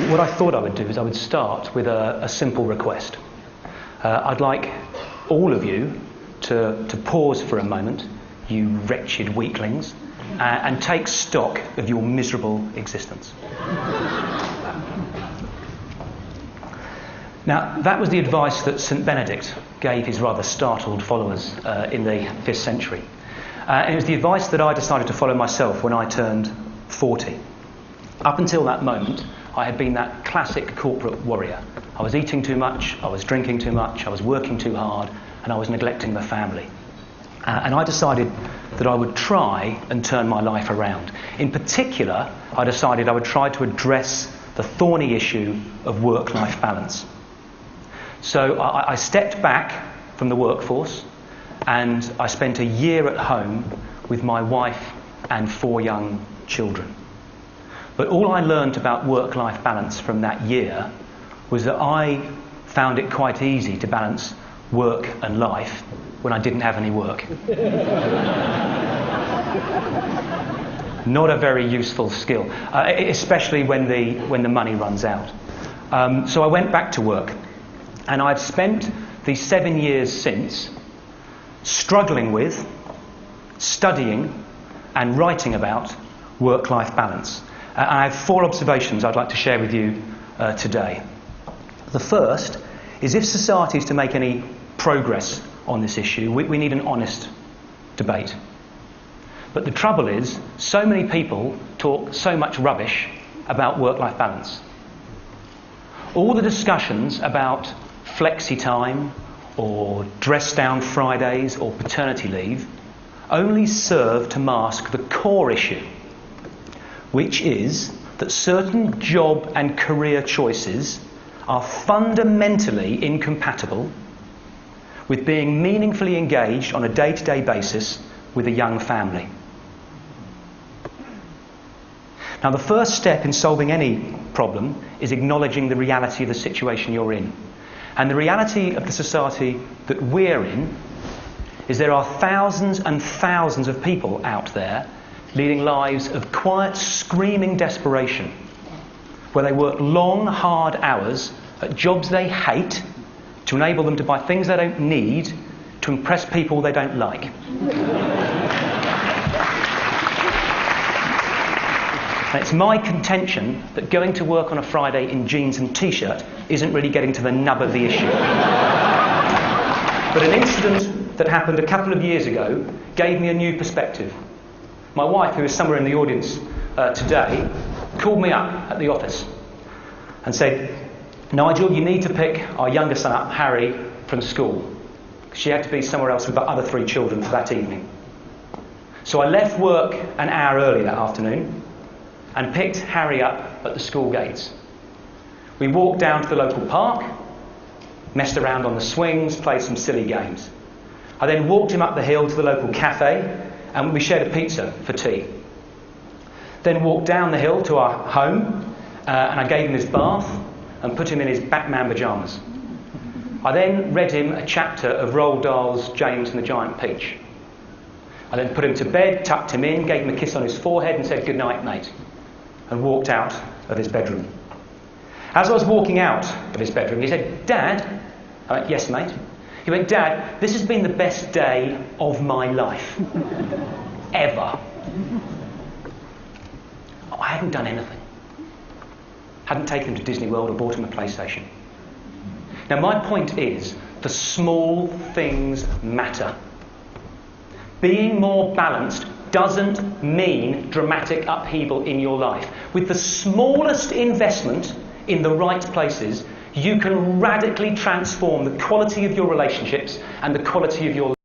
What I thought I would do is I would start with a simple request. I'd like all of you to pause for a moment, you wretched weaklings, and take stock of your miserable existence. Now, that was the advice that St. Benedict gave his rather startled followers in the 5th century. And it was the advice that I decided to follow myself when I turned 40. Up until that moment, I had been that classic corporate warrior. I was eating too much, I was drinking too much, I was working too hard, and I was neglecting the family. And I decided that I would try and turn my life around. In particular, I decided I would try to address the thorny issue of work-life balance. So I stepped back from the workforce, and I spent a year at home with my wife and 4 young children. But all I learned about work-life balance from that year was that I found it quite easy to balance work and life when I didn't have any work. Not a very useful skill, especially when the money runs out. So I went back to work, and I've spent the 7 years since struggling with, studying and writing about work-life balance. I have 4 observations I'd like to share with you today. The first is, if society is to make any progress on this issue, we need an honest debate. But the trouble is, so many people talk so much rubbish about work-life balance. All the discussions about flexi time or dress-down Fridays or paternity leave only serve to mask the core issue, which is that certain job and career choices are fundamentally incompatible with being meaningfully engaged on a day-to-day basis with a young family. Now, the first step in solving any problem is acknowledging the reality of the situation you're in. And the reality of the society that we're in is there are thousands and thousands of people out there leading lives of quiet, screaming desperation, where they work long, hard hours at jobs they hate to enable them to buy things they don't need to impress people they don't like. And it's my contention that going to work on a Friday in jeans and t-shirt isn't really getting to the nub of the issue. But an incident that happened a couple of years ago gave me a new perspective. My wife, who is somewhere in the audience today, called me up at the office and said, "Nigel, you need to pick our younger son up, Harry, from school." She had to be somewhere else with the other 3 children for that evening. So I left work an hour early that afternoon and picked Harry up at the school gates. We walked down to the local park, messed around on the swings, played some silly games. I then walked him up the hill to the local cafe, and we shared a pizza for tea. Then walked down the hill to our home, and I gave him his bath and put him in his Batman pyjamas. I then read him a chapter of Roald Dahl's James and the Giant Peach. I then put him to bed, tucked him in, gave him a kiss on his forehead and said, "Good night, mate," and walked out of his bedroom. As I was walking out of his bedroom, he said, "Dad?" I went, "Yes, mate." He went, "Dad, this has been the best day of my life. Ever." I hadn't done anything. Hadn't taken him to Disney World or bought him a PlayStation. Now, my point is, the small things matter. Being more balanced doesn't mean dramatic upheaval in your life. With the smallest investment in the right places, you can radically transform the quality of your relationships and the quality of your life.